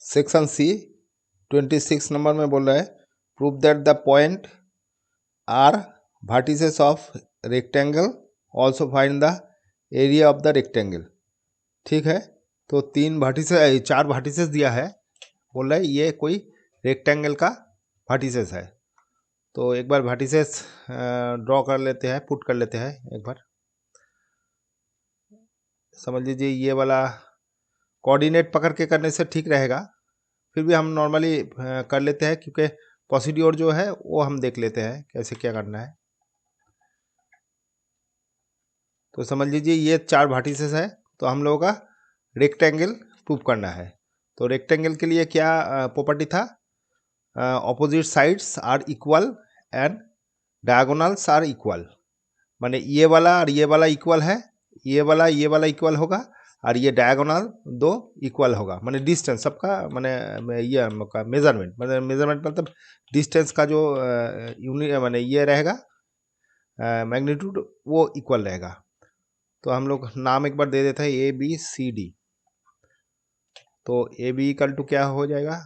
Section C 26 number में बोल रहा है prove that the point are vertices of rectangle also find the area of the rectangle. ठीक है, तो चार वर्टिसेस दिया है, बोल रहा है ये कोई रेक्टेंगल का वर्टिसेस है। तो एक बार वर्टिसेस ड्रॉ कर लेते हैं, पुट कर लेते हैं एक बार। समझ लीजिए ये वाला कोऑर्डिनेट पकड़ के करने से ठीक रहेगा, फिर भी हम नॉर्मली कर लेते हैं क्योंकि प्रोसीड्योर जो है वो हम देख लेते हैं कैसे क्या करना है। तो समझ लीजिए ये चार वर्टिसेस है, तो हम लोगों का रेक्टेंगल प्रूव करना है। तो रेक्टेंगल के लिए क्या प्रॉपर्टी था, opposite sides are equal and diagonals are equal. माने ये वाला और ये वाला इक्वल है, ये वाला इक्वल होगा और ये डायगोनल दो इक्वल होगा। माने डिस्टेंस सबका माने ये मेजरमेंट मतलब डिस्टेंस का जो यूनिट माने ये रहेगा मैग्नीट्यूड वो इक्वल रहेगा। तो हम लोग नाम एक बार दे देते हैं ए बी सी डी। तो ए बी इक्वल टू क्या हो जाएगा,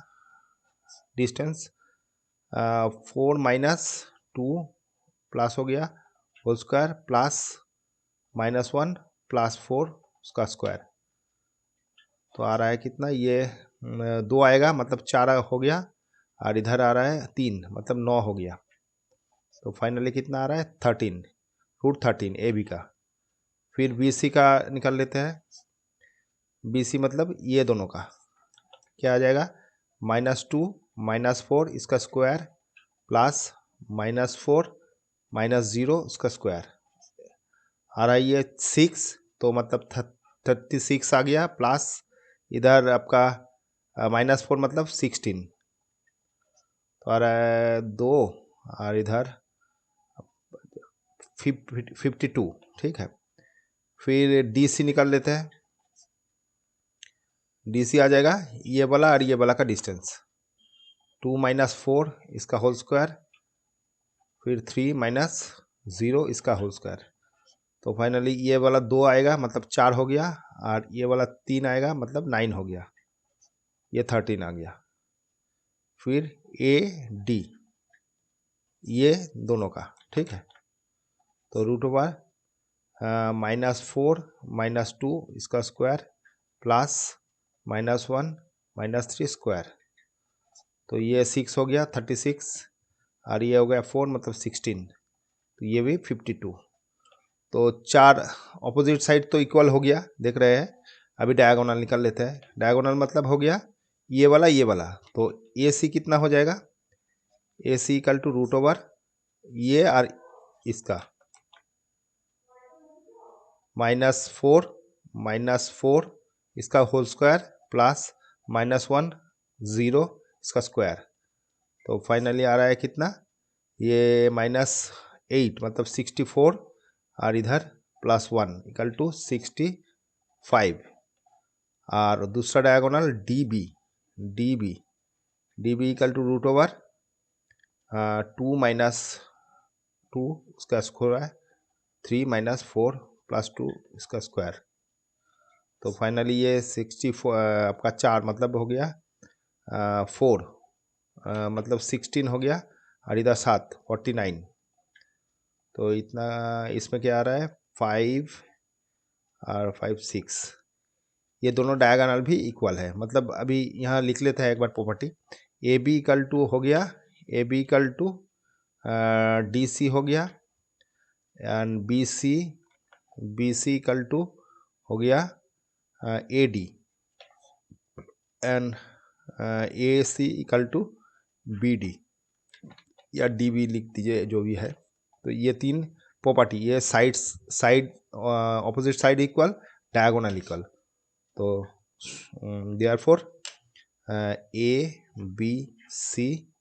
डिस्टेंस 4 - 2 प्लस हो गया होल स्क्वायर प्लस -1 + 4 उसका स्क्वायर। तो आ रहा है कितना, ये 2 आएगा मतलब 4 हो गया, और इधर आ रहा है 3 मतलब 9 हो गया। तो फाइनली कितना आ रहा है 13 √13 ए बी का। फिर बी सी का निकाल लेते हैं, बी सी मतलब ये दोनों का क्या आ जाएगा, -2 -4 इसका स्क्वायर प्लस -4 -0 उसका स्क्वायर आ रहा है ये 6। तो मतलब 36 आ गया, प्लस इधर आपका -4 मतलब 16। तो आ रहा है 2 और इधर 52। ठीक है, फिर डी सी निकाल लेते हैं। डी सी आ जाएगा ये वाला और ये वाला का डिस्टेंस 2 - 4 इसका होल स्क्वायर, फिर 3 - 0 इसका होल स्क्वायर। तो फाइनली ये वाला 2 आएगा मतलब 4 हो गया, और ये वाला 3 आएगा मतलब 9 हो गया, ये 13 आ गया। फिर ए डी ये दोनों का। ठीक है, तो √4 -2 इसका स्क्वायर प्लस -1 -3 स्क्वायर। तो ये 6 हो गया 36, और ये हो गया 4 मतलब 16, तो ये भी 52। तो चार ऑपोजिट साइड तो इक्वल हो गया, देख रहे हैं। अभी डायगोनल निकाल लेते हैं। डायगोनल मतलब हो गया ये वाला। तो ए सी कितना हो जाएगा, ए सी इक्वल टू √, ये और इसका -4 इसका होल स्क्वायर प्लस -1 0 इसका स्क्वायर। तो फाइनली आ रहा है कितना, ये -8 मतलब 64, और इधर +1 इक्वल टू 65। और दूसरा diagonal D B equal to √2 -2 उसका स्क्वायर 3 - 4 + 2 इसका स्क्वायर। तो फाइनली ये 64 आपका 4 मतलब हो गया 4 मतलब 16 हो गया, और इधर 7 49। तो इतना इसमें क्या आ रहा है 5 और 5 6, ये दोनों डायगोनल भी इक्वल है। मतलब अभी यहाँ लिख लेते हैं एक बार property. A B equal to हो गया, A B equal to D C हो गया, and B C equal to हो गया A D, and A C equal to B D, या डी बी लिख दीजिए जो भी है। तो ये 3 प्रॉपर्टी, ये side opposite side equal, diagonal equal. तो therefore A B C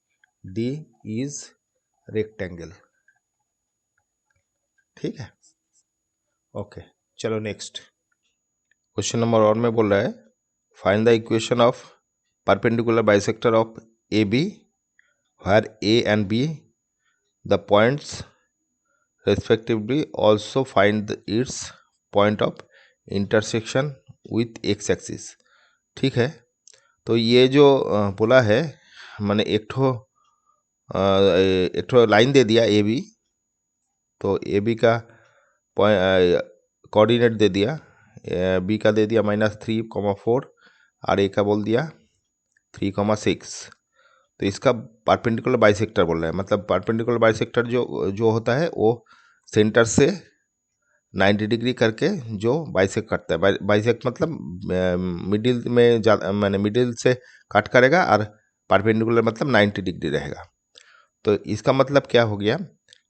D is rectangle. ठीक है, ओके चलो नेक्स्ट क्वेश्चन नंबर 1 में बोल रहा है find the equation of perpendicular bisector of A B where A and B the points respectively also find its point of intersection with x axis। ठीक है, तो ये जो बोला है, मैंने एक ठो लाइन दे दिया ए बी, तो ए बी का कोऑर्डिनेट दे दिया, बी का दे दिया -3,4 और ए का बोल दिया 3,6। तो इसका परपेंडिकुलर बाइसेक्टर बोल रहा है, मतलब परपेंडिकुलर बाइसेक्टर जो होता है वो सेंटर से 90 डिग्री करके जो बाइसेक्ट करता है, बाइसेक्ट मतलब मिडिल में मैंने मिडिल से कट करेगा, और परपेंडिकुलर मतलब 90 डिग्री रहेगा। तो इसका मतलब क्या हो गया,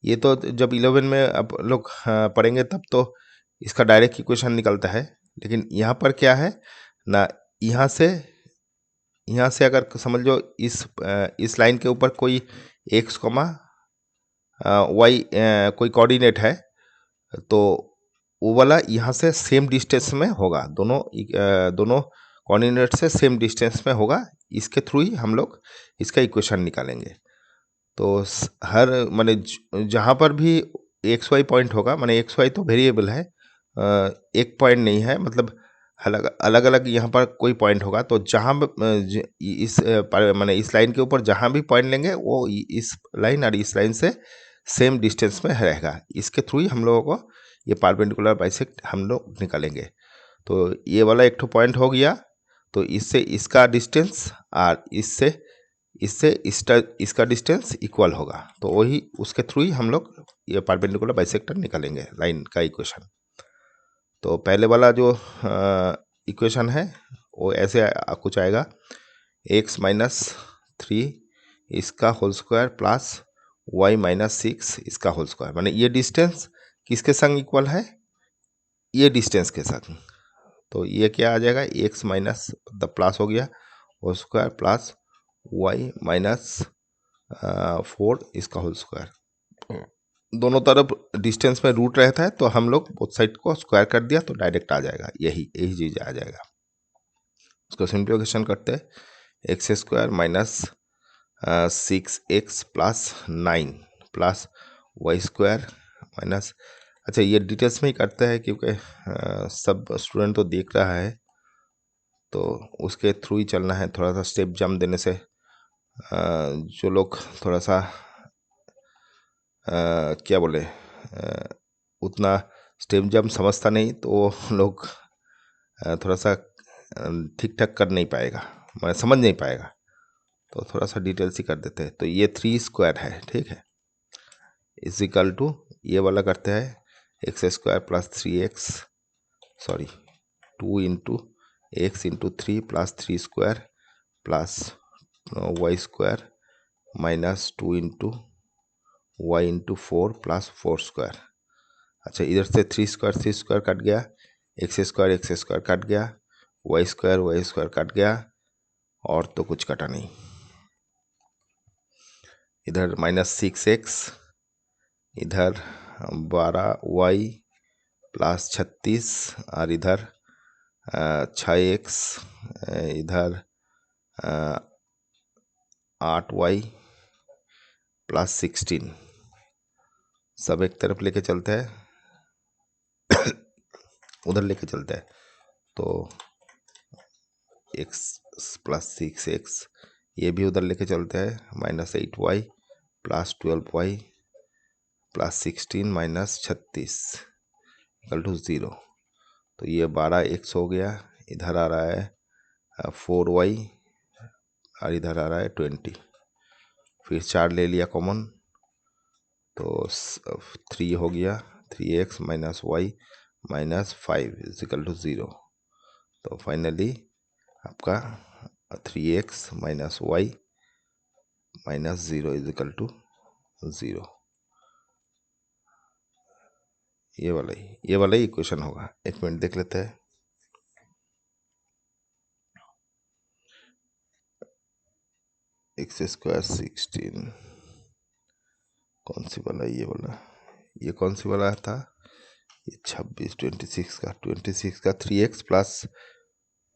ये तो जब 11 में अब लोग पढ़ेंगे तब तो इसका डायरेक्ट इक्वेशन निकलता है, लेकिन यहाँ पर क्या है ना, यहाँ से अगर समझ लो इस लाइन के ऊपर कोई x, y कोई कोऑर्डिनेट है, तो वो वाला यहाँ से सेम डिस्टेंस में होगा, दोनों कोऑर्डिनेट से सेम डिस्टेंस में होगा। इसके थ्रू ही हम लोग इसका इक्वेशन निकालेंगे। तो हर माने जहाँ पर भी एक्स वाई पॉइंट होगा, माने एक्स वाई तो वेरिएबल है, एक पॉइंट नहीं है, मतलब अलग अलग यहाँ पर कोई पॉइंट होगा, तो जहाँ माने इस लाइन के ऊपर जहाँ भी पॉइंट लेंगे वो इस लाइन और इस लाइन से सेम डिस्टेंस में रहेगा। इसके थ्रू ही हम लोगों को ये परपेंडिकुलर बाइसेक्ट हम लोग निकालेंगे। तो ये वाला एक ठो पॉइंट हो गया, तो इससे इसका डिस्टेंस और इससे इसका डिस्टेंस इक्वल होगा, तो वही उसके थ्रू ही हम लोग ये परपेंडिकुलर बाइसेक्टर निकालेंगे लाइन का इक्वेशन। तो पहले वाला जो इक्वेशन है वो ऐसे कुछ आएगा, x-3 इसका होल स्क्वायर प्लस y-6 इसका होल स्क्वायर, माने ये डिस्टेंस किसके संग इक्वल है, ये डिस्टेंस के संग। तो ये क्या आ जाएगा, x माइनस द प्लस हो गया होल स्क्वायर प्लस y-4 इसका होल स्क्वायर। दोनों तरफ डिस्टेंस में रूट रहता है, तो हम लोग बोथ साइड को स्क्वायर कर दिया तो डायरेक्ट आ जाएगा, यही चीज आ जाएगा। उसको सिंप्लीफिकेशन करते हैं, x² - 6x + 9 plus y² minus, अच्छा ये डिटेल्स में ही करते हैं क्योंकि सब स्टूडेंट तो देख रहा है, तो उसके थ्रू ही चलना है। थोड़ा सा स्टेप जंप देने से जो लोग थोड़ा सा क्या बोले उतना स्टेप जंप समझता नहीं, तो वो लोग थोड़ा सा ठीक ठाक कर नहीं पाएगा, मैं समझ नहीं पाएगा, तो थोड़ा सा डिटेल्स ही कर देते हैं। तो ये 3² है, ठीक है, इज इक्वल टू ये वाला करते हैं x² + 3x, sorry 2 × x × 3 + 3² plus y² minus 2 × y × 4 + 4²। अच्छा इधर से 3² कट गया, x² कट गया, y² कट गया, और तो कुछ कटा नहीं। इधर -6x, इधर 12y + 36, और इधर 6x, इधर 8y + 16, सब एक तरफ लेके चलते हैं, उधर लेके चलते हैं। तो x + 6x ये भी उधर लेके चलते हैं, -8y + 12y + 16 - 36 = 0। तो ये 12x हो गया, इधर आ रहा है 4y, और इधर आ रहा है 20, फिर 4 ले लिया कॉमन, तो 3 हो गया, 3x - y - 5 = 0। तो फाइनली आपका 3x - y - 0 = 0। ये वाला ही इक्वेशन होगा। एक मिनट देख लेते हैं। x² 16 कौन सी वाला, ये कौन सी वाला था, ये 26 का 3x प्लस,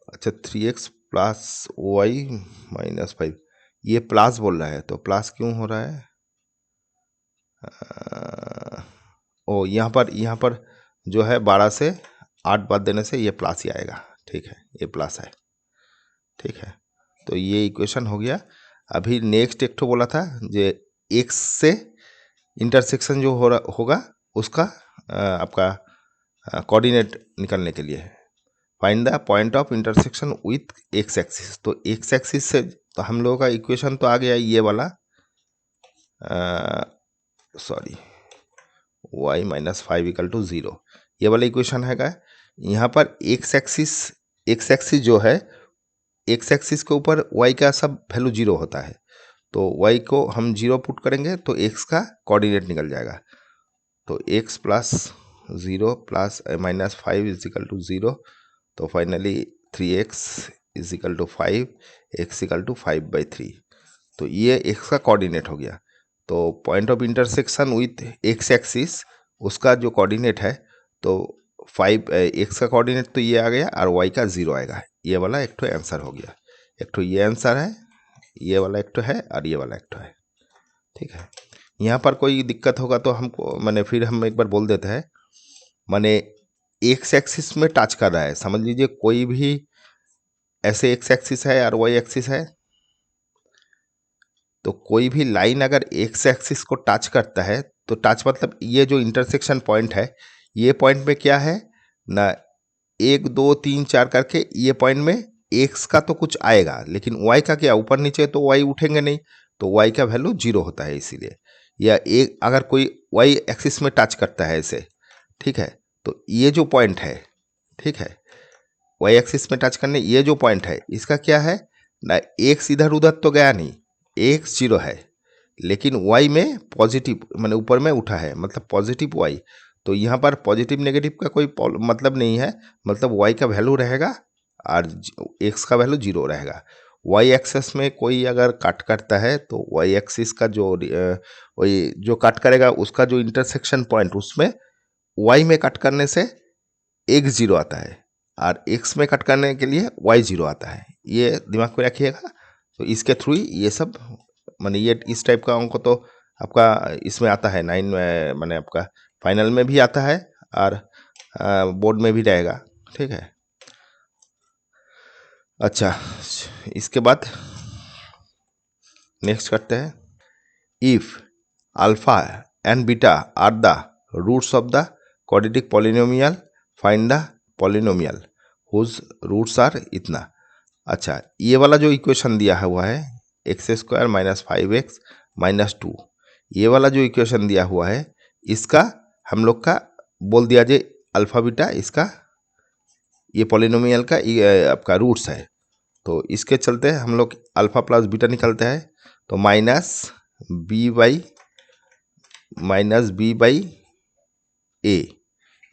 अच्छा 3x + y - 5, ये प्लस बोल रहा है, तो प्लस क्यों हो रहा है, ओ यहाँ पर जो है 12 से 8 बाद देने से ये प्लस ही आएगा, ठीक है, ये प्लस है, ठीक है। तो ये इक्वेशन हो गया। अभी नेक्स्ट एक तो बोला था जो एक्स से इंटरसेक्शन जो होगा उसका आपका कोऑर्डिनेट निकालने के लिए find the point of intersection with x axis. तो एक्स एक्सिस से तो हम लोगों का इक्वेशन तो आ गया ये वाला, sorry y minus 5 equal to 0, ये वाला इक्वेशन हैगा। यहाँ पर एक्स एक्सिस जो है, एक्स एक्सिस के ऊपर y का सब वैल्यू 0 होता है, तो y को हम 0 पुट करेंगे तो x का कोऑर्डिनेट निकल जाएगा। तो x plus 0 plus minus 5 is equal to 0, तो finally 3x is equal to 5, x equal to 5/3। तो ये x का कोऑर्डिनेट हो गया। तो point of intersection with x axis उसका जो कोऑर्डिनेट है, तो 5 x का कोऑर्डिनेट तो ये आ गया और y का 0 आएगा। ये वाला एक तो आंसर हो गया। एक तो ये आंसर है, ये वाला एक तो है और ये वाला एक तो है। ठीक है, यहाँ पर कोई दिक्कत होगा तो हमको मैंने फिर हम एक बार बोल देते हैं। माने एक्स एक्सिस में टच कर रहा है, समझ लीजिए कोई भी ऐसे एक्स एक्सिस है और वाई एक्सिस है, तो कोई भी लाइन अगर एक्स एक्सिस को टच करता है तो टच मतलब ये जो इंटरसेक्शन पॉइंट है, ये पॉइंट में क्या है ना, 1 2 3 4 करके ये पॉइंट में एक्स का तो कुछ आएगा, लेकिन वाई का क्या, ऊपर नीचे तो वाई उठेंगे नहीं, तो वाई का वैल्यू 0 होता है इसीलिए। या एक अगर कोई वाई एक्सिस में टच करता है ऐसे, ठीक है, तो ये जो पॉइंट है, ठीक है, वाई एक्सिस में टच करने ये जो पॉइंट है इसका क्या है ना, एक्स इधर उधर तो गया नहीं, एक्स 0 है, लेकिन वाई में पॉजिटिव मैंने ऊपर में उठा है, मतलब पॉजिटिव वाई। तो यहाँ पर पॉजिटिव नेगेटिव का कोई मतलब नहीं है, मतलब वाई का वैल्यू रहेगा और एक्स का वैल्यू 0 रहेगा। वाई एक्सिस में कोई अगर कट करता है तो वाई एक्सिस का जो वही जो कट करेगा उसका जो इंटरसेक्शन पॉइंट, उसमें वाई में कट करने से एक्स 0 आता है और एक्स में कट करने के लिए वाई 0 आता है। ये दिमाग में रखिएगा। तो इसके थ्रू ही ये सब माने ये इस टाइप का अंक तो आपका इसमें आता है 9 में, माने आपका फाइनल में भी आता है और बोर्ड में भी रहेगा। ठीक है, अच्छा इसके बाद नेक्स्ट करते हैं। If alpha and beta are the roots of the quadratic polynomial, find the polynomial whose roots are इतना। अच्छा, ये वाला जो इक्वेशन दिया हुआ है x² माइनस 5x माइनस 2, ये वाला जो इक्वेशन दिया हुआ है इसका हम लोग का बोल दिया जाए अल्फा बीटा, इसका ये पॉलिनोमियल का आपका रूट्स है। तो इसके चलते हम लोग अल्फा प्लस बीटा निकलते हैं, तो -b/a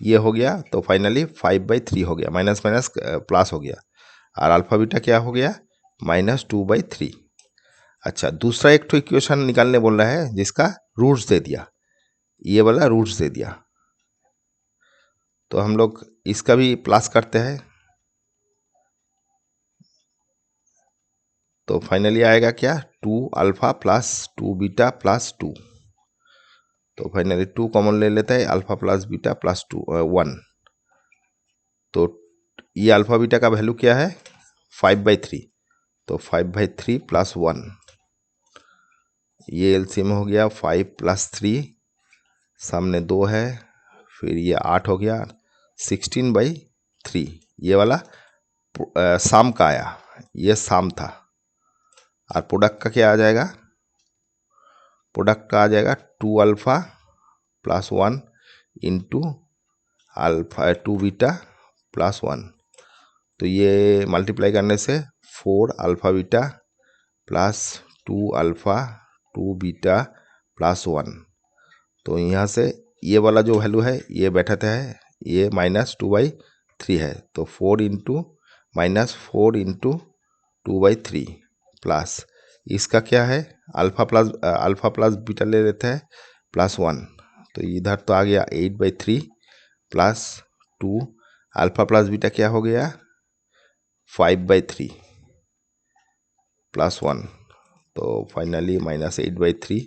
ये हो गया, तो फाइनली 5/3 हो गया, माइनस माइनस प्लस हो गया, और अल्फा बीटा क्या हो गया -2/3। अच्छा, दूसरा एक तो इक्वेशन निकालने बोल रहा है जिसका रूट्स दे दिया, ये वाला रूट्स दे दिया, तो हम लोग इसका भी प्लस करते हैं, तो फाइनली आएगा क्या 2 अल्फा प्लस 2 बीटा प्लस 2। तो फाइनली 2 कॉमन ले लेते हैं, अल्फा प्लस बीटा प्लस 2 1। तो ये अल्फा बीटा का वैल्यू क्या है 5/3, तो 5/3 प्लस 1, ये एलसीएम हो गया 5 + 3, सामने 2 है, फिर ये 8 हो गया 16/3। ये वाला साम का आया, ये साम था, और प्रोडक्ट का क्या आ जाएगा, प्रोडक्ट का आ जाएगा 2 alpha plus 1 into alpha 2 beta plus 1। तो ये मल्टीप्लाई करने से 4 alpha beta plus 2 alpha 2 beta plus 1। तो यहाँ से ये वाला जो वैल्यू है ये बैठता है, ये -2/3 है, तो 4 इंटू -4 इंटू 2/3 प्लस इसका क्या है अल्फा प्लस बीटा ले लेते हैं प्लस 1, तो इधर तो आ गया 8/3 प्लस 2, अल्फा प्लस बीटा क्या हो गया 5/3 प्लस 1, तो फाइनली -8/3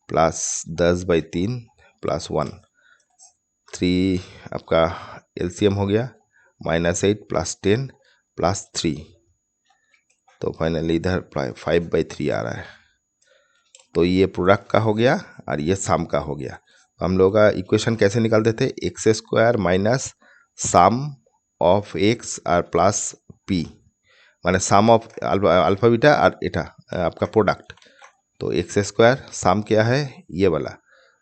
प्लस 10/3 प्लस 1, 3 आपका एलसीएम हो गया -8 प्लस 10 प्लस 3, तो फाइनली इधर 5/3 आ रहा है। तो ये प्रोडक्ट का हो गया और ये सम का हो गया। तो हम लोग का इक्वेशन कैसे निकालते थे, x² minus sum of x और प्लस p, माने सम ऑफ अल्फा बीटा और एटा आपका प्रोडक्ट। तो x² सम क्या है ये वाला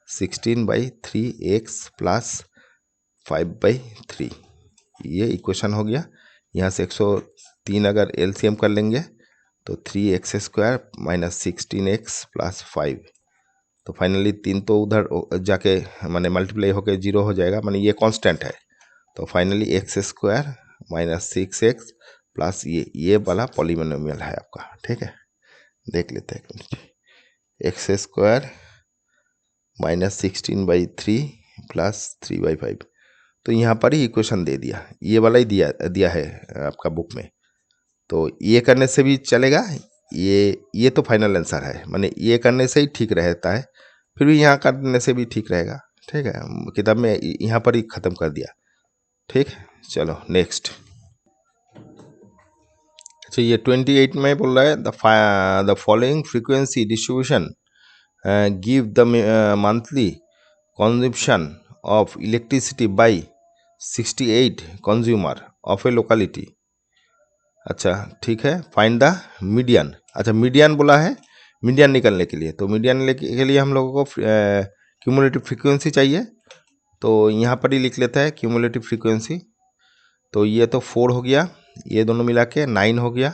16/3x प्लस 5/3, ये इक्वेशन हो गया। यहाँ से 103 अगर एलसीएम कर लेंगे तो 3x² माइनस 16x प्लस 5। तो फाइनली 3 तो उधर जाके माने मल्टीप्लाई होकर 0 हो जाएगा, माने ये कांस्टेंट है। तो finally x² minus 6x plus ये वाला पॉलीनोमियल है आपका। ठीक है, देख लेते हैं। x² माइनस 16/3 प्लस 3/5, तो यहाँ पर ही इक्वेशन दे दिया, ये वाला ही दिया है आपका बुक में। तो ये करने से भी चलेगा, ये तो फाइनल आंसर है, माने ये करने से ही ठीक रहता है, फिर भी यहाँ करने से भी ठीक रहेगा। ठीक है, किताब में यहाँ पर ही ख़त्म कर दिया। ठीक, चलो नेक्स्ट। अच्छा, ये 28 में बोल रहा है the following frequency distribution give the monthly consumption of electricity bye 68 consumer of A locality. अच्छा ठीक है, फाइंड द मीडियन। अच्छा मीडियन बोला है, मीडियन निकलने के लिए, तो मीडियन के लिए हम लोगों को क्यूमुलेटिव फ्रीक्वेंसी चाहिए। तो यहाँ पर ही लिख लेता है क्यूमुलेटिव फ्रीक्वेंसी। तो ये तो 4 हो गया, ये दोनों मिला के 9 हो गया।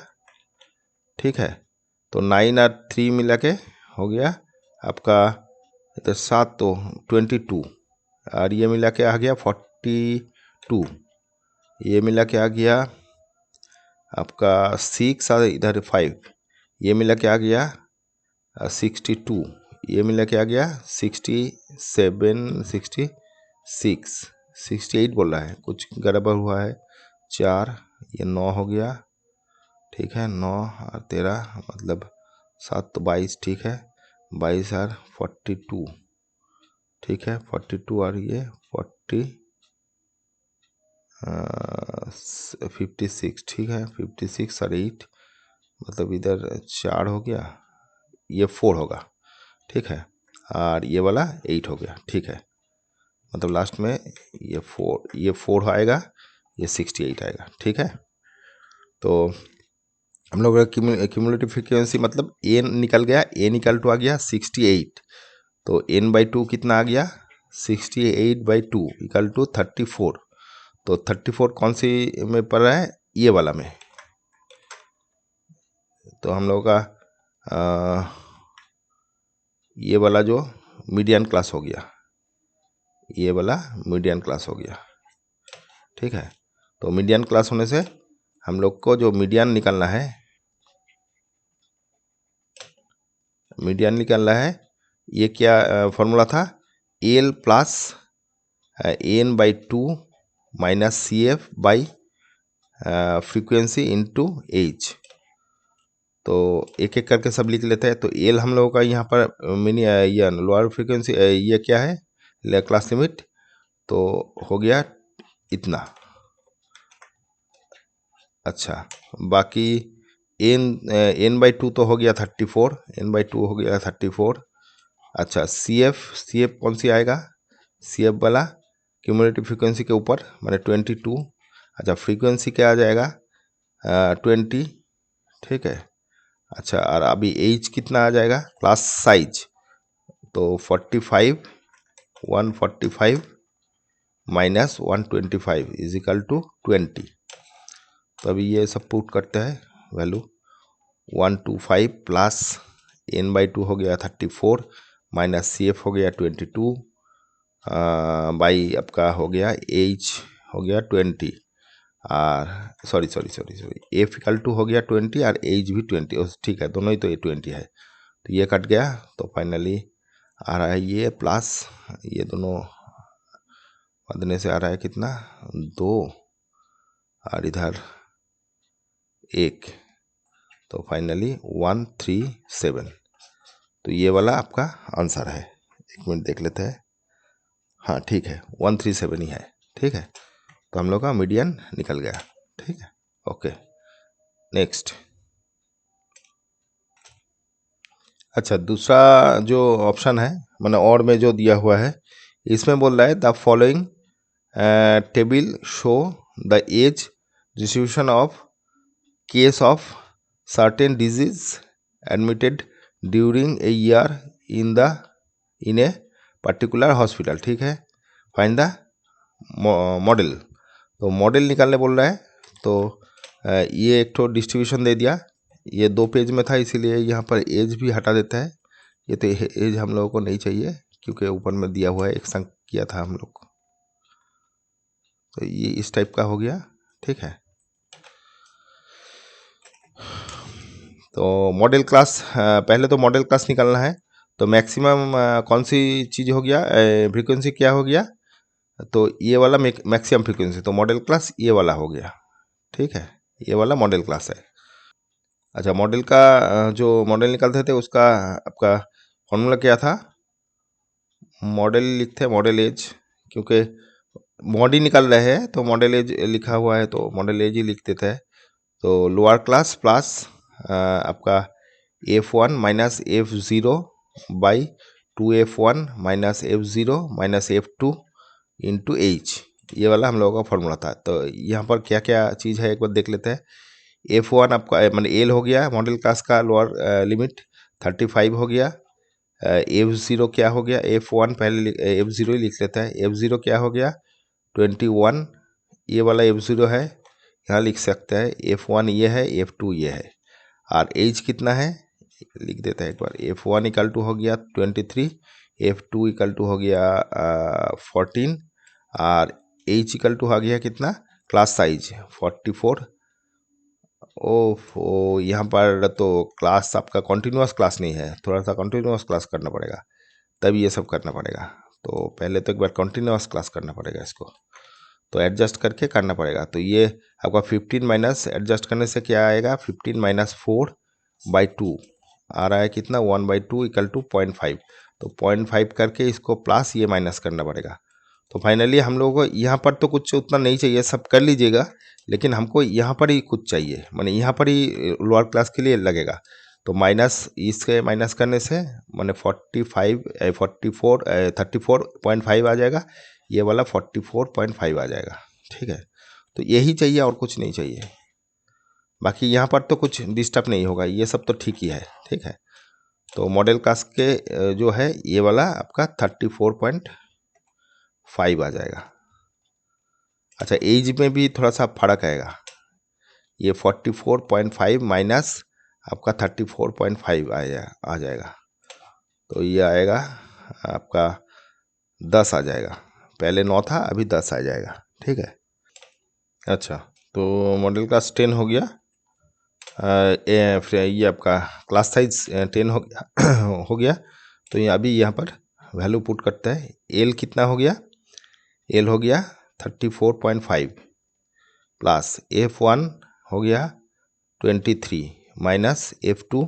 ठीक है, तो 9 और 3 मिला के हो गया आपका इधर 7, तो 22, और ये मिला के आ गया 42, ये मिला के आ गया आपका 6 और इधर 5, ये मिला के आ गया 62, ये मिला के आ गया 67, 66, 68 बोल रहा है, कुछ गड़बड़ हुआ है। 4, ये 9 हो गया। ठीक है, 9 और 13 मतलब 7, तो 22। ठीक है, 22 और 42। ठीक है, 42 और ये 56। ठीक है, 56 और 8 मतलब इधर 4 हो गया, ये 4 होगा। ठीक है, और ये वाला 8 हो गया। ठीक है, मतलब लास्ट में ये 4 आएगा, ये 68 आएगा। ठीक है, तो हम लोग का क्यूमुलेटिव फ्रीक्वेंसी मतलब ए निकल गया, ए निकल टू आ गया 68, तो n/2 कितना आ गया 68/2 इक्वल टू 34। तो 34 कौन सी में पड़ रहा है, ये वाला में। तो हम लोग का ये वाला जो मीडियन क्लास हो गया, ये वाला मीडियन क्लास हो गया। ठीक है, तो मीडियन क्लास होने से हम लोग को जो मीडियन निकालना है, मीडियन निकालना है, ये क्या फॉर्मूला था, L plus n/2 minus CF by frequency into H. तो एक एक करके सब लिख लेते हैं। तो एल हम लोगों का यहाँ पर मिनी ये लोअर फ्रीक्वेंसी, ये क्या है क्लास लिमिट, तो हो गया इतना। अच्छा, बाकी n/2 तो हो गया 34, n/2 हो गया 34। अच्छा, CF कौन सी आएगा, CF वाला क्यूमुलेटिव फ्रीक्वेंसी के ऊपर माने 22। अच्छा, फ्रीक्वेंसी क्या आ जाएगा 20। ठीक है, अच्छा, और अभी एज कितना आ जाएगा क्लास साइज, तो 45, 145 माइनस 125 इज इक्वल टू 20। तो अभी ये सब पुट करते हैं वैल्यू, 125 प्लस n/2 हो गया 34 माइनस CF हो गया 22 बाई आपका हो गया एज हो गया 20, और सॉरी एफ इक्वल टू हो गया 20 और एज भी 20। ठीक है, दोनों ही तो ये 20 है, तो ये कट गया। तो फाइनली आ रहा है ये प्लस, ये दोनों बदलने से आ रहा है कितना 2 और इधर 1, तो फाइनली 137। तो ये वाला आपका आंसर है। एक मिनट देख लेते हैं, हाँ ठीक है 137 ही है। ठीक है, तो हम लोग का मीडियन निकल गया। ठीक है, ओके नेक्स्ट। अच्छा, दूसरा जो ऑप्शन है मैंने और में जो दिया हुआ है, इसमें बोल रहा है the following table show the age distribution of case of certain disease admitted during a year in a particular hospital. ठीक है, फाइंड द मॉडल। तो मॉडल निकालने बोल रहा है। तो ये एक तो डिस्ट्रीब्यूशन दे दिया, ये 2 पेज में था इसीलिए यहाँ पर एज भी हटा देता है। ये तो एज हम लोगों को नहीं चाहिए क्योंकि ऊपर में दिया हुआ है, एक संग किया था हम लोग। तो ये इस टाइप का हो गया। ठीक है, तो मॉडल क्लास, पहले तो मॉडल क्लास निकालना है। तो मैक्सिमम कौन सी चीज़ हो गया, फ्रीक्वेंसी क्या हो गया, तो ये वाला मैक्सिमम फ्रीक्वेंसी, तो मॉडल क्लास ये वाला हो गया। ठीक है, ये वाला मॉडल क्लास है। अच्छा, मॉडल का जो मॉडल निकालते थे उसका आपका फॉर्मूला क्या था, मॉडल लिखते हैं मॉडल एज, क्योंकि मॉडी निकाल रहे हैं तो मॉडल एज लिखा हुआ है तो मॉडल एज ही लिख देते हैं। तो लोअर क्लास प्लस आपका F1 minus F0 by 2F1 minus F0 minus F2 into H, ये वाला हम लोगों का फॉर्मूला था। तो यहाँ पर क्या क्या चीज़ है एक बार देख लेते हैं। F1 आपका मतलब एल हो गया, मॉडल क्लास का लोअर लिमिट 35 हो गया। F0 क्या हो गया, F1 पहले F0 ही लिख लेता है, F0 क्या हो गया 21, ये वाला F0 है यहाँ लिख सकते हैं, F1 ये है, F2 ये है, और एज कितना है लिख देता है एक बार। F1 इक्वल टू हो गया 23, F2 इक्वल टू हो गया 14, और एज इक्वल टू आ गया कितना, क्लास साइज 44। ओ यहाँ पर तो क्लास आपका कॉन्टिन्यूस क्लास नहीं है, थोड़ा सा कॉन्टिन्यूस क्लास करना पड़ेगा तब ये सब करना पड़ेगा। तो पहले तो एक बार कॉन्टिन्यूस क्लास करना पड़ेगा इसको, तो एडजस्ट करके करना पड़ेगा। तो ये आपका 15 माइनस एडजस्ट करने से क्या आएगा, 15 माइनस 4/2 आ रहा है कितना, 1/2 इक्वल टू 0.5। तो 0.5 करके इसको प्लस ये माइनस करना पड़ेगा। तो फाइनली हम लोगों को यहाँ पर तो कुछ उतना नहीं चाहिए, सब कर लीजिएगा, लेकिन हमको यहाँ पर ही कुछ चाहिए, माने यहाँ पर ही लोअर क्लास के लिए लगेगा। तो माइनस इसके माइनस करने से माने 34.5 आ जाएगा, ये वाला 44.5 आ जाएगा। ठीक है, तो यही चाहिए और कुछ नहीं चाहिए, बाकी यहाँ पर तो कुछ डिस्टर्ब नहीं होगा, ये सब तो ठीक ही है। ठीक है, तो मॉडल क्लास के जो है ये वाला आपका 34.5 आ जाएगा। अच्छा, एज में भी थोड़ा सा फर्क आएगा, ये 44.5 माइनस आपका 34.5 आ जाएगा। तो ये आएगा आपका 10 आ जाएगा, पहले 9 था अभी 10 आ जाएगा। ठीक है, अच्छा, तो मॉडल क्लास 10 हो गया, फिर ये आपका क्लास साइज 10 हो गया हो गया। तो ये अभी यहाँ पर वैल्यू पुट करता है, एल कितना हो गया, एल हो गया 34.5 प्लस F1 हो गया 23 माइनस F2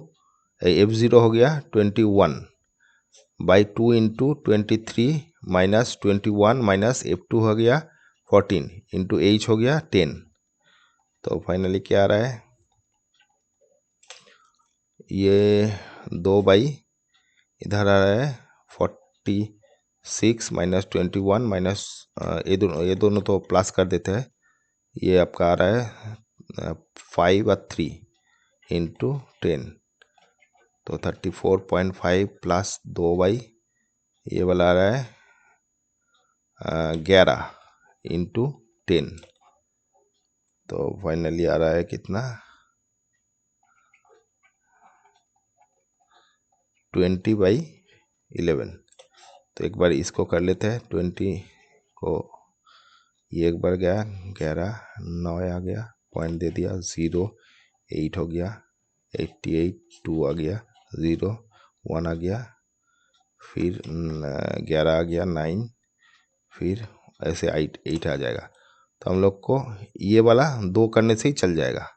F0 हो गया 21/2 इंटू 23 माइनस 21 माइनस F2 हो गया 14 इंटू H हो गया 10। तो फाइनली क्या आ रहा है, ये 2 इधर आ रहा है 46 माइनस 21 माइनस ये दोनों तो प्लस कर देते हैं, ये आपका आ रहा है 5 और 3 इंटू 10। तो 34.5 प्लस 2 ये वाला आ रहा है 11 इंटू 10। तो फाइनली आ रहा है कितना 20/11। तो एक बार इसको कर लेते हैं, 20 को ये एक बार गया 11, 9 आ गया, पॉइंट दे दिया 0, 8 हो गया 88, 2 आ गया 0, 1 आ गया, फिर 11 आ गया 9, फिर ऐसे 8 आ जाएगा। तो हम लोग को ये वाला 2 करने से ही चल जाएगा।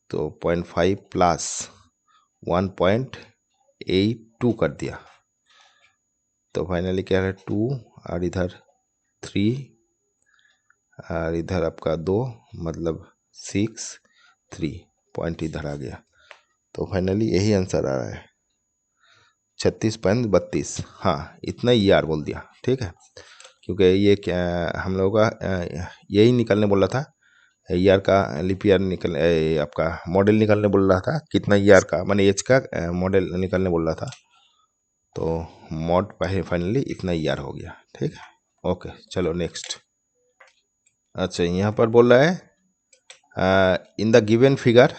तो 0.5 प्लस 1.82 कर दिया, तो फाइनली क्या है 2, और इधर 3, और इधर आपका 2 मतलब 6, 3 पॉइंट इधर आ गया। तो फाइनली यही आंसर आ रहा है 36.32। हाँ, इतना ई आर बोल दिया, ठीक है, क्योंकि ये क्या हम लोगों का यही निकलने बोला था, ई आर का लीप ईयर निकल आपका मॉडल निकलने बोल रहा था, कितना ई आर का माने एज का मॉडल निकलने बोल रहा था। तो मॉड फाइनली इतना ई आर हो गया, ठीक है। ओके, चलो नेक्स्ट। अच्छा, यहाँ पर बोल रहा है in the given figure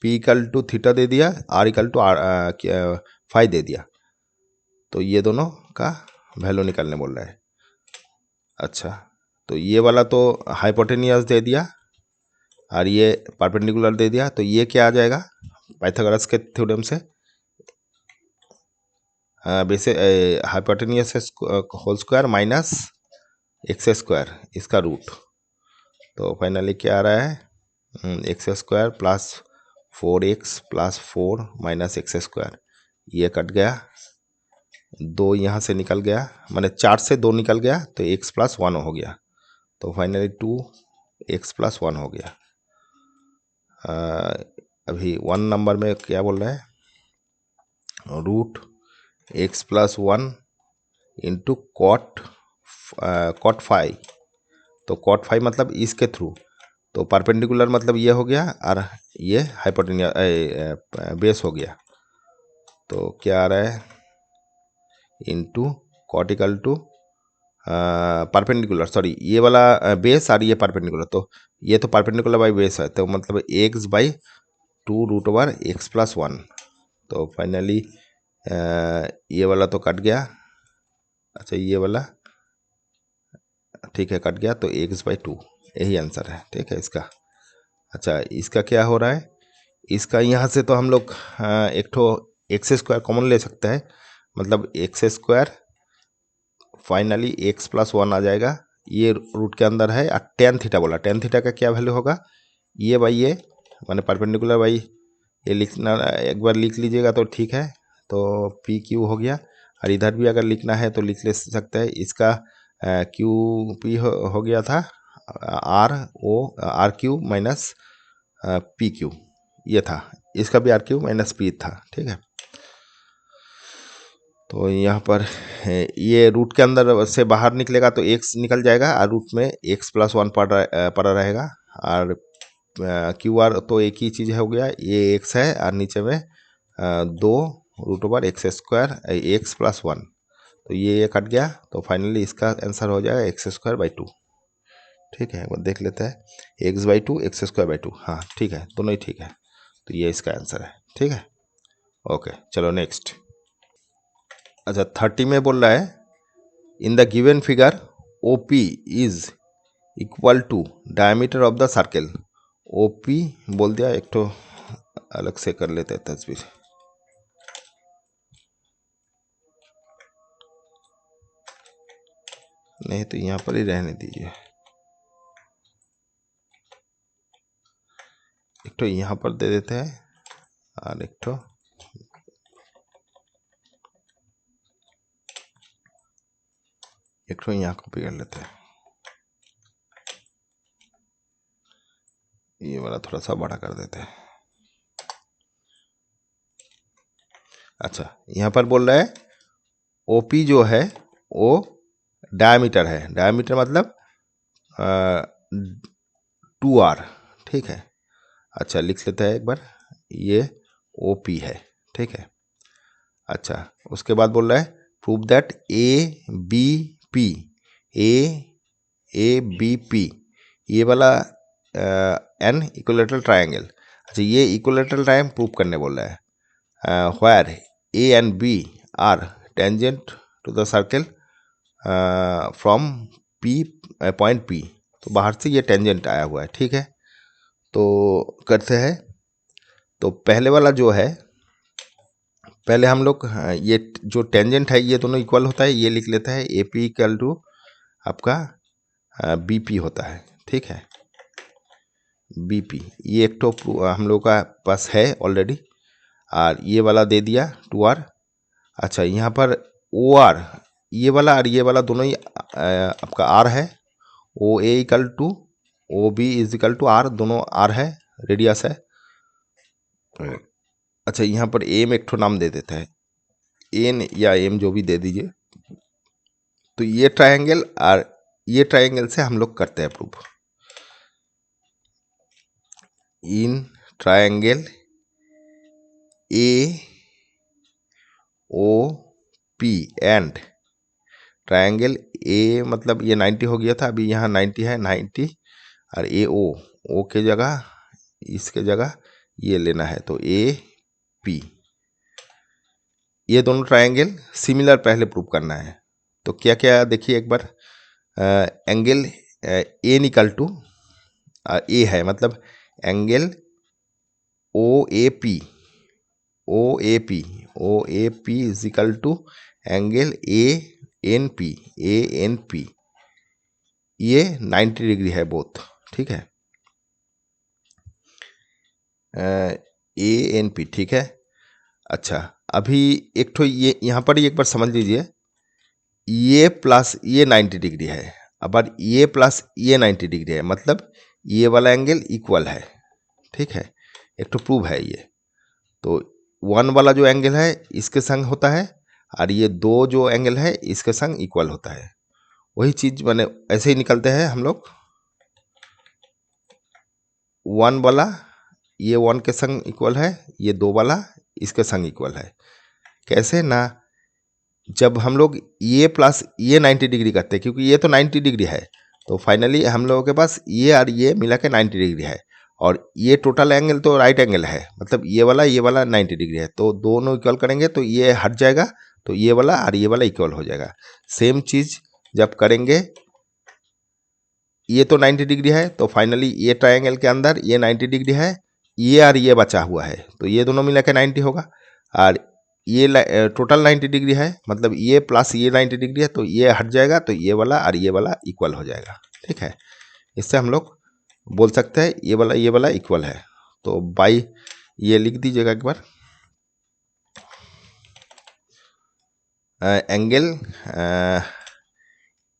P equal to theta दे दिया, आर इक्वल टू फाइव दे दिया, तो ये दोनों का वैल्यू निकालने बोल रहा है। अच्छा, तो ये वाला तो हाइपोटेनियस दे दिया और ये परपेंडिकुलर दे दिया, तो ये क्या आ जाएगा पाइथागोरस के थ्योरम से, वैसे hypotenuse whole square minus x square इसका रूट, तो फाइनली क्या आ रहा है x square plus 4x plus 4 minus x square, ये कट गया, 2 यहाँ से निकल गया, माने 4 से 2 निकल गया, तो x प्लस 1 हो गया, तो फाइनली 2x प्लस 1 हो गया। अभी 1 नंबर में क्या बोल रहा है, root x plus 1 into cot 5, तो कॉट 5 मतलब इसके थ्रू, तो परपेंडिकुलर मतलब ये हो गया और ये हाइपोटेनियस बेस हो गया, तो क्या आ रहा है into cot equal to perpendicular, sorry ये वाला बेस और ये परपेंडिकुलर, तो ये तो परपेंडिकुलर बाई बेस है, तो मतलब x by 2 root over x plus 1, तो फाइनली ये वाला तो कट गया, अच्छा ये वाला ठीक है कट गया, तो एक्स बाई 2 यही आंसर है, ठीक है इसका। अच्छा, इसका क्या हो रहा है, इसका यहाँ से तो हम लोग एक ठो एक्स स्क्वायर कॉमन ले सकते हैं, मतलब x square finally x plus 1 आ जाएगा, ये रूट के अंदर है, और टेन थीटा बोला, टेन थीटा का क्या वैल्यू होगा, ये बाई ये माने परपेंडिकुलर बाई ये लिखना, एक बार लिख लीजिएगा तो ठीक है, तो पी क्यू हो गया, और इधर भी अगर लिखना है तो लिख ले सकते हैं, इसका क्यू पी हो गया था R Q minus P Q, ये था, इसका भी आर क्यू माइनस पी था, ठीक है। तो यहाँ पर ये रूट के अंदर से बाहर निकलेगा तो एक्स निकल जाएगा, और रूट में एक्स प्लस 1 पड़ा रहेगा, और क्यू आर तो एक ही चीज़ हो गया, ये एक्स है और नीचे में 2 root over x square x plus 1, तो ये कट गया, तो फाइनली इसका आंसर हो जाएगा एक्स स्क्वायर बाई 2, ठीक है। वो देख लेते हैं x by 2 x square by 2, हाँ ठीक है, दोनों ही ठीक है, तो ये इसका आंसर है, ठीक है। ओके, चलो नेक्स्ट। अच्छा, 30 में बोल रहा है in the given figure O P is equal to diameter of the circle, O P बोल दिया, एक तो अलग से कर लेते हैं तस्वीर, नहीं तो यहाँ पर ही रहने दीजिए, एक तो यहाँ पर दे देते हैं और एक तो यहाँ कॉपी कर लेते हैं, ये वाला थोड़ा सा बड़ा कर देते हैं। अच्छा, यहाँ पर बोल रहा है ओपी जो है वो डायमीटर है, डायमीटर मतलब 2r, ठीक है। अच्छा, लिख लेते हैं एक बार, ये ओपी है, ठीक है। अच्छा, उसके बाद बोल रहा है prove that A B P, A B P ये वाला एन इक्विलेटरल ट्रायंगल, अच्छा ये इक्विलेटरल ट्रायंगल प्रूव करने बोल रहा है, where A and B are tangent to the circle from P point P, तो बाहर से ये टेंजेंट आया हुआ है, ठीक है। तो करते हैं, तो पहले वाला जो है, पहले हम लोग ये जो टेंजेंट है ये दोनों इक्वल होता है, ये लिख लेता है ए पी इक्वल टू आपका बी पी होता है, ठीक है। बी पी ये एक तो हम लोग का पास है ऑलरेडी, और ये वाला दे दिया 2r। अच्छा, यहाँ पर ओ आर ये वाला और ये वाला दोनों ही आपका आर है, O A equal to O B is equal to R, दोनों आर है, रेडियस है, अच्छा, यहाँ पर एम एक ठो नाम दे देता है, एन या एम जो भी दे दीजिए। तो ये ट्रायंगल और ये ट्रायंगल से हम लोग करते हैं proof. In triangle A O P and triangle A, मतलब ये 90 हो गया था, अभी यहाँ 90 है, 90 और ए ओ के जगह, इसके जगह ये लेना है, तो ए पी। ये दोनों ट्रायंगल सिमिलर पहले प्रूव करना है। तो क्या क्या देखिए एक बार, एंगल ए निकल टू ए है, मतलब angle O A P, O A P, O A P is equal to angle A N P, A N P, ये 90 डिग्री है बोथ, ठीक है, ए एन पी, ठीक है। अच्छा, अभी एक तो ये यहाँ पर एक बार समझ लीजिए, ये प्लस ये 90 डिग्री है, अब ये प्लस ये 90 डिग्री है, मतलब ये वाला एंगल इक्वल है, ठीक है, एक तो प्रूव है ये। तो वन वाला जो एंगल है इसके संग होता है, और ये दो जो एंगल है इसके संग इक्वल होता है। वही चीज मैंने ऐसे ही निकलते हैं हम लोग, वन वाला ये वन के संग इक्वल है, ये दो वाला इसके संग इक्वल है। कैसे ना, जब हम लोग ये प्लस ये 90 डिग्री करते हैं, क्योंकि ये तो 90 डिग्री है, तो फाइनली हम लोगों के पास ये और ये मिला के 90 डिग्री है, और ये टोटल एंगल तो राइट एंगल है, मतलब ये वाला 90 डिग्री है, तो दोनों इक्वल करेंगे तो ये हट जाएगा, तो ये वाला और ये वाला इक्वल हो जाएगा। सेम चीज जब करेंगे, ये तो 90 डिग्री है, तो फाइनली ये ट्रायंगल के अंदर ये 90 डिग्री है, ये और ये बचा हुआ है, तो ये दोनों मिला के 90 होगा, और ये टोटल 90 डिग्री है, मतलब ये प्लस ये 90 डिग्री है, तो ये हट जाएगा, तो ये वाला और ये वाला इक्वल हो जाएगा, ठीक है। इससे हम लोग बोल सकते हैं ये वाला इक्वल है। तो बाई ये लिख दीजिएगा एक बार, एंगल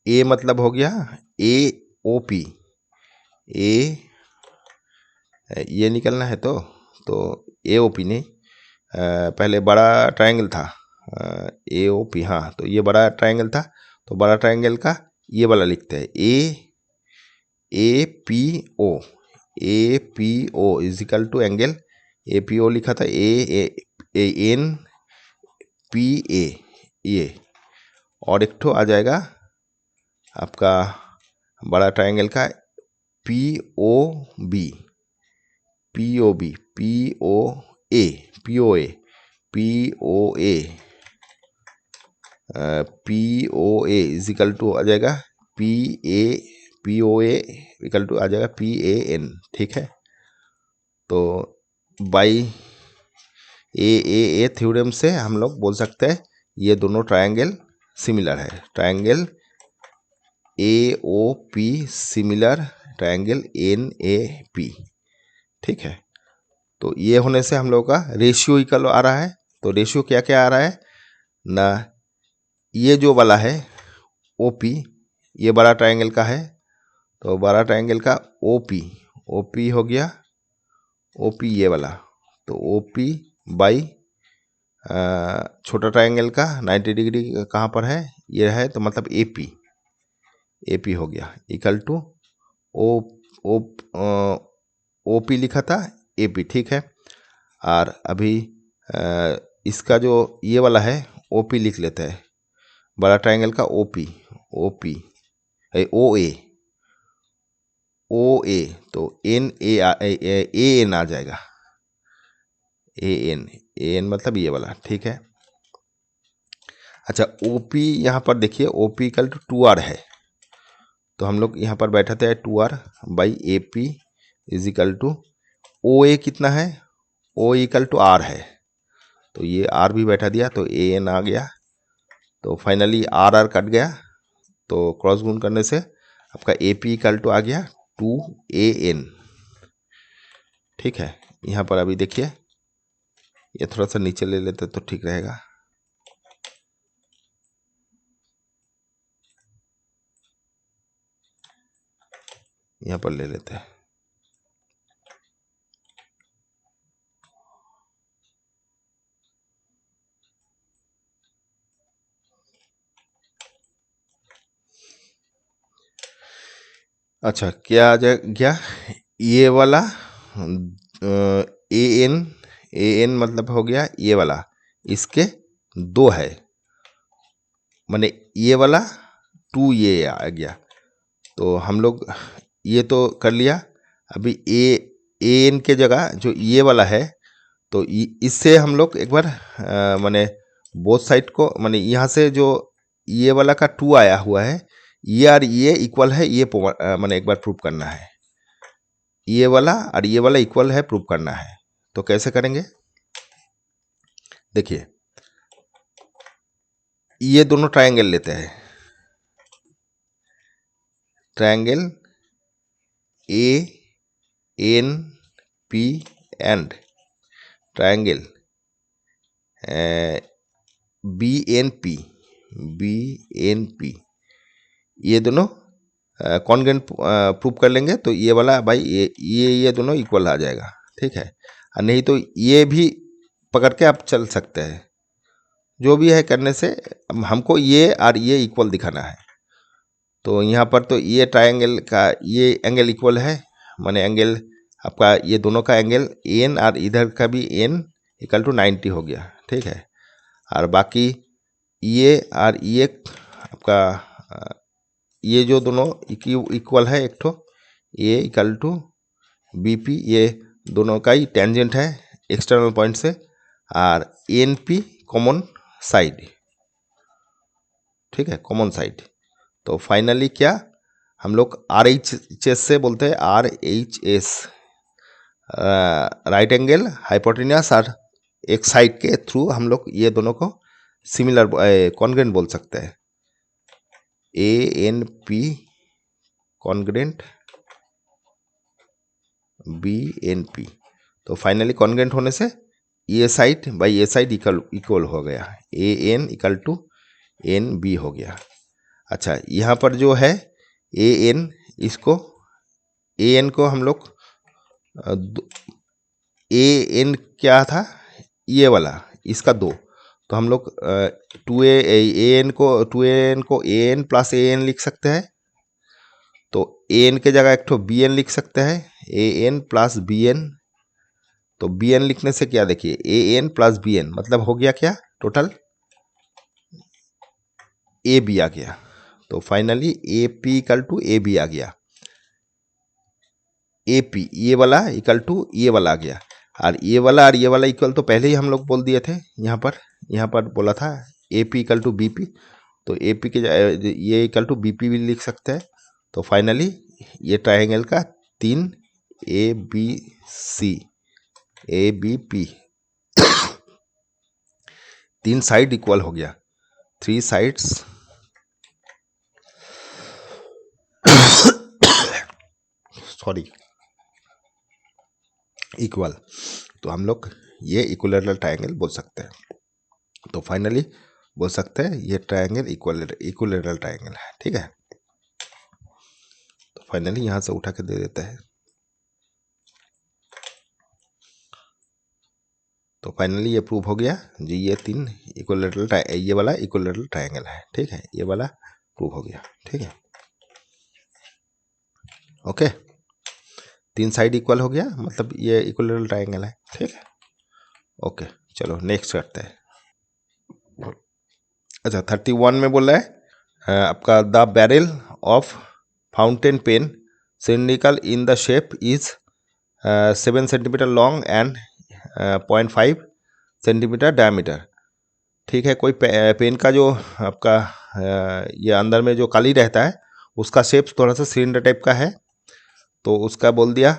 ए मतलब हो गया ए ओ पी, ए ये निकलना है, तो ए ओ पी नहीं, पहले बड़ा ट्रायंगल था, ए ओ पी, हाँ, तो ये बड़ा ट्रायंगल था, तो बड़ा ट्रायंगल का ये वाला लिखते हैं, A P O, A P O is equal to angle A P O लिखा था, ए एन पी ए, ये, और एक ठो आ जाएगा आपका बड़ा ट्रायंगल का P O B, P O B, P O A, P O A, P O A, P O A equal to आ जाएगा P O A equal to आ जाएगा पी ए एन, ठीक है। तो बाई ए थ्योरम से हम लोग बोल सकते हैं ये दोनों ट्रायंगल सिमिलर है, triangle A O P similar triangle N A P, ठीक है। तो ये होने से हम लोग का रेशियो इक्वल आ रहा है। तो रेशियो क्या क्या आ रहा है ना, ये जो वाला है ओ पी, ये बड़ा ट्रायंगल का है, तो बड़ा ट्रायंगल का ओ पी हो गया, ओ पी ये वाला, तो ओ पी बाई छोटा ट्रायंगल का 90 डिग्री कहाँ पर है, ये है, तो मतलब ए पी हो गया equal to O O O P लिखा था ए पी, ठीक है। और अभी इसका जो ये वाला है ओ पी लिख लेते हैं, बड़ा ट्रायंगल का ओ पी ओ ए, तो एन ए एन आ जाएगा, ए एन मतलब ये वाला, ठीक है। अच्छा, ओ पी यहाँ पर देखिए, O P equal to 2r है, तो हम लोग यहाँ पर बैठाते हैं 2r by A P is equal to O A कितना है, ओ इक्वल टू आर है, तो ये आर भी बैठा दिया, तो ए एन आ गया, तो फाइनली आर आर कट गया, तो क्रॉस गुण करने से आपका ए पी इक्वल टू आ गया 2an, ठीक है। यहाँ पर अभी देखिए, ये थोड़ा सा नीचे ले लेते तो ठीक रहेगा, यहाँ पर ले लेते हैं, अच्छा, क्या आ गया ये वाला ए एन, ए एन मतलब हो गया ये वाला, इसके दो है, माने ये वाला टू ये आ गया। तो हम लोग ये तो कर लिया। अभी ए एन के जगह जो ये वाला है, तो इससे हम लोग एक बार माने बोथ साइड को, माने यहाँ से जो ये वाला का टू आया हुआ है, ये और ये इक्वल है, ये माने एक बार प्रूव करना है। ये वाला और ये वाला इक्वल है, प्रूव करना है। तो कैसे करेंगे, देखिए ये दोनों ट्रायंगल लेते हैं, triangle A N P and triangle B N P, ये दोनों कॉन्ग्रुएंट प्रूव कर लेंगे। तो ये वाला भाई ये दोनों इक्वल आ जाएगा, ठीक है। और नहीं तो ये भी पकड़ के आप चल सकते हैं, जो भी है करने से हमको ये और ये इक्वल दिखाना है। तो यहाँ पर तो ये ट्रायंगल का ये एंगल इक्वल है, माने एंगल आपका ये दोनों का एंगल एन और इधर का भी एन इक्वल टू 90 हो गया, ठीक है। और बाकी ये और ये आपका ये जो दोनों इक्वल है, एक ठो ए इक्वल टू बी पी, ये दोनों का ही टेंजेंट है एक्सटर्नल पॉइंट से, और एन पी कॉमन साइड, ठीक है, कॉमन साइड। तो फाइनली क्या हम लोग आर एच एस से बोलते हैं, R H S right angle hypotenuse, और एक साइड के थ्रू हम लोग ये दोनों को सिमिलर कॉन्ग्रुएंट बोल सकते हैं, A N P congruent B N P. तो फाइनली कॉन्ग्रुएंट होने से ये साइड बाई ये साइड इक्वल हो गया, A N equal to N B हो गया। अच्छा, यहाँ पर जो है ए एन, इसको ए एन को हम लोग ए एन क्या था ये वाला, इसका दो, तो हम लोग टू ए एन को A N plus A N लिख सकते हैं। तो ए एन के जगह एक ठो बी एन लिख सकते हैं, A N plus B N. तो बी एन लिखने से क्या, देखिए A N plus B N मतलब हो गया क्या, टोटल ए बी आ गया। तो finally A P equal to A B आ गया, ए पी ये वाला इक्वल टू ये वाला आ गया। और ये वाला इक्वल तो पहले ही हम लोग बोल दिए थे, यहाँ पर बोला था A P equal to B P. तो ए पी के ये इक्वल टू बी पी भी लिख सकते हैं। तो फाइनली ये ट्रायंगल का 3 A B C, A B P, 3 side equal हो गया, 3 साइड्स सॉरी इक्वल। तो हम लोग ये इक्विलैटरल ट्रायंगल बोल सकते हैं। तो फाइनली बोल सकते हैं ये ट्रायंगल इक्विलैटरल ट्रायंगल है, ठीक है। तो फाइनली यहाँ से उठा के दे देते हैं। तो फाइनली ये प्रूव हो गया जी, ये 3 इक्विलैटरल, ये वाला इक्विलैटरल ट्रायंगल है, ठीक है, ये वाला प्रूव हो गया, ठीक है, ओके। 3 साइड इक्वल हो गया, मतलब ये इक्विलैटरल ट्रायंगल है, ठीक है, ओके। चलो नेक्स्ट करते हैं। अच्छा, 31 में बोल रहा है आपका the barrel of fountain pen cylindrical in the shape is 7 centimetre long and 0.5 centimetre diameter, ठीक है। कोई पेन का जो आपका ये अंदर में जो काली रहता है, उसका शेप थोड़ा सा सिलेंडर टाइप का है। तो उसका बोल दिया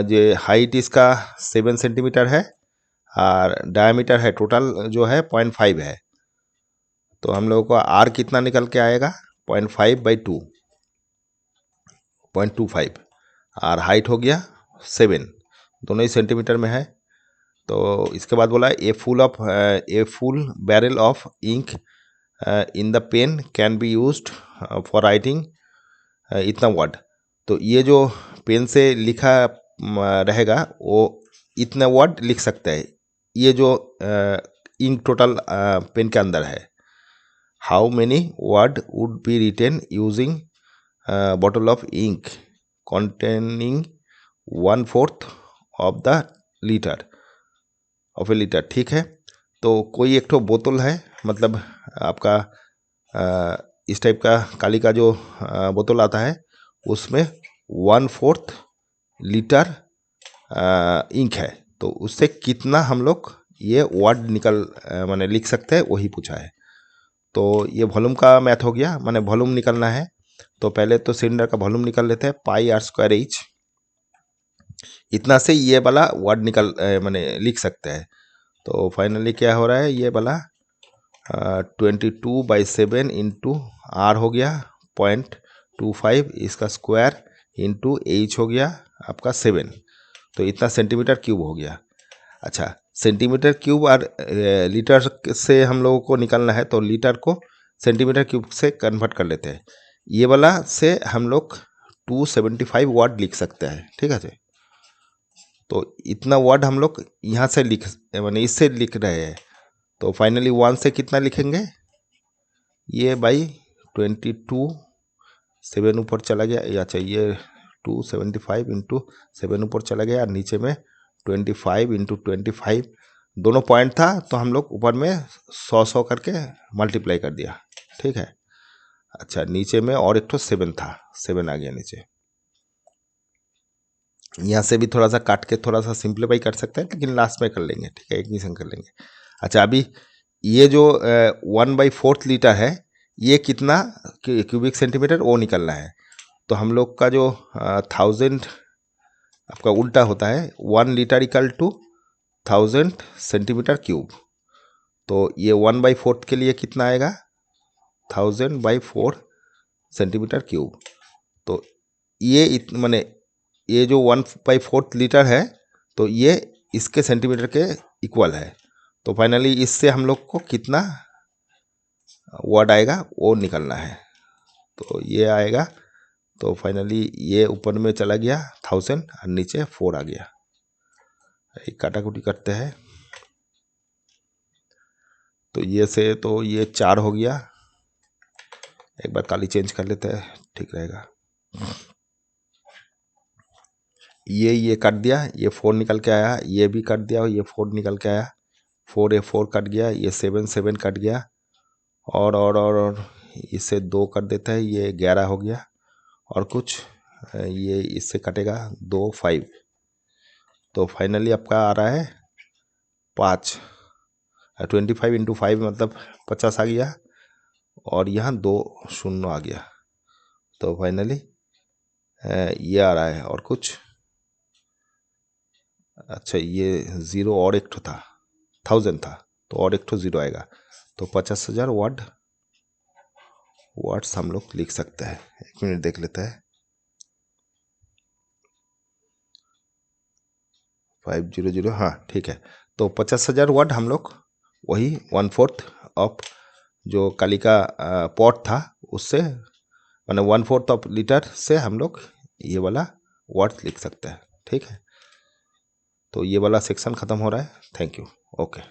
जो हाइट इसका 7 सेंटीमीटर है, और डायमीटर है टोटल जो है 0.5 है। तो हम लोगों को आर कितना निकल के आएगा, 0.5/2, 0.25, और हाइट हो गया 7, दोनों ही सेंटीमीटर में है। तो इसके बाद बोला a full barrel of ink in the pen can be used for writing इतना वर्ड। तो ये जो पेन से लिखा रहेगा वो इतना वर्ड लिख सकते हैं, ये जो इंक टोटल पेन के अंदर है। How many word would be written using bottle of ink containing 1/4 of the litre of a litre. ठीक है, तो कोई एक ठो बोतल है, मतलब आपका इस टाइप का काली का जो बोतल आता है उसमें 1/4 लीटर इंक है, तो उससे कितना हम लोग ये वर्ड माने लिख सकते हैं, वही पूछा है। तो ये वॉल्यूम का मैथ हो गया, माने वॉल्यूम निकलना है। तो पहले तो सिलेंडर का वॉल्यूम निकाल लेते हैं, πr²h। इतना से ये वाला वर्ड माने लिख सकते हैं। तो फाइनली क्या हो रहा है, ये वाला 22/7 इंटू आर हो गया 0.25, इसका स्क्वायर इंटू एच हो गया आपका 7, तो इतना सेंटीमीटर क्यूब हो गया। अच्छा, सेंटीमीटर क्यूब और लीटर से हम लोगों को निकालना है, तो लीटर को सेंटीमीटर क्यूब से कन्वर्ट कर लेते हैं। ये वाला से हम लोग 275 वर्ड लिख सकते हैं। ठीक है जी, तो इतना वर्ड हम लोग यहाँ से माने इससे लिख रहे हैं। तो फाइनली 1 से कितना लिखेंगे, ये बाई 22, 7 ऊपर चला गया, अच्छा ये 275 इंटू 7 ऊपर चला गया, और नीचे में 25 इंटू 25 दोनों पॉइंट था, तो हम लोग ऊपर में 100 करके मल्टीप्लाई कर दिया। ठीक है, अच्छा नीचे में और एक तो 7 था, 7 आ गया नीचे। यहाँ से भी थोड़ा सा काट के थोड़ा सा सिंप्लीफाई कर सकते हैं, लेकिन लास्ट में कर लेंगे। ठीक है, एक निशान कर लेंगे। अच्छा, अभी ये जो 1/4 लीटर है, ये कितना क्यूबिक सेंटीमीटर वो निकलना है। तो हम लोग का जो 1000 आपका उल्टा होता है, 1 litre equal to 1000 centimetre cube. तो ये 1/4 के लिए कितना आएगा, 1000/4 सेंटीमीटर क्यूब। तो ये माने ये जो 1/4 लीटर है, तो ये इसके सेंटीमीटर के इक्वल है। तो फाइनली इससे हम लोग को कितना वर्ड आएगा वो निकलना है। तो ये आएगा, तो फाइनली ये ऊपर में चला गया 1000 और नीचे 4 आ गया। एक काटाकुटी करते हैं, तो ये से तो ये 4 हो गया। एक बार काली चेंज कर लेते हैं, ठीक रहेगा। ये कट दिया, ये 4 निकल के आया, ये भी कट दिया, ये 4 निकल के आया, 4 कट गया, ये 7 कट गया, और इससे 2 कर देता है, ये 11 हो गया, और कुछ ये इससे कटेगा 2, 5। तो फाइनली आपका आ रहा है 5, 25 इंटू 5 मतलब 50 आ गया, और यहाँ 2 शून्य आ गया। तो फाइनली ये आ रहा है, और कुछ अच्छा ये 0 और एक ठो था, 1000 था, तो और एक ठो 0 आएगा। तो 50,000 वर्ड्स हम लोग लिख सकते हैं। 1 मिनट देख लेते हैं। 500, हाँ ठीक है। तो 50,000 वर्ड हम लोग वही 1/4 ऑफ जो कालिका पॉट था उससे, माने 1/4 ऑफ लीटर से हम लोग ये वाला वर्ड लिख सकते हैं। ठीक है, तो ये वाला सेक्शन ख़त्म हो रहा है। Thank you. ओके।